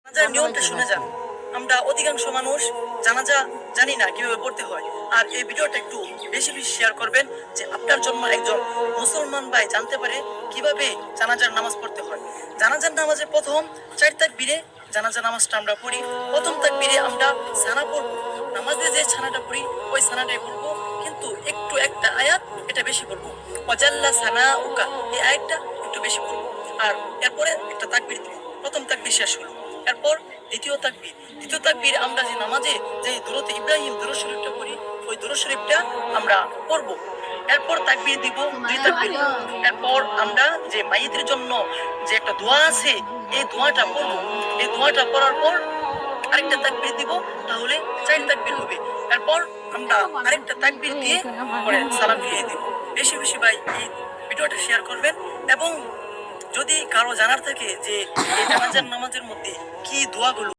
জানাজার নিয়মটা শুনে যান। আমরা অধিকাংশ মানুষ জানাজা জানি না কিভাবে পড়তে হয়। আর এই ভিডিওটা একটু বেশি বেশি শেয়ার করবেন, যে আপনার জন্য একজন মুসলমান ভাই জানতে পারে কিভাবে জানাজার নামাজ পড়তে হয়। জানাজার নামাজে প্রথম 4 তাকবীরে জানাজা নামাজটা আমরা পড়ি। প্রথম তাকবীরে আমরা সানা পড়বো, নামাজে যে ছানাটা পড়ি ওই ছানাটাই পড়বো, কিন্তু একটু একটা আয়াত এটা বেশি পড়বো, ওয়াজাল্লা সানা উকা, এই আয়াতটা একটু বেশি পড়বো। আর এরপরে একটা তাকবীর দিব, প্রথম তাকবীর শেষ হলো। এরপর দ্বিতীয় তাকবীর আমরা যে নামাজে যে দুরূদ ইব্রাহিম দুরূদ শরীফটা পড়ি, ওই দুরূদ শরীফটা আমরা পড়বো। এরপর তাকবীর দিব, 2 তাকবীর। এরপর আমরা যে মাইয়িতের জন্য যে একটা দোয়া আছে এই দোয়াটা পড়বো। এই দোয়াটা পড়ার পর আরেকটা তাকবীর দিব, তাহলে 4 তাকবীর হবে। এরপর আমরা আরেকটা তাকবীর দিয়ে পরে সালাম ফিরিয়ে দিব। বেশি বেশি ভাই এই ভিডিওটা শেয়ার করবেন। এবং যদি কারো জানার থাকে যে এই জানাজার নামাজের মধ্যে কি দোয়াগুলো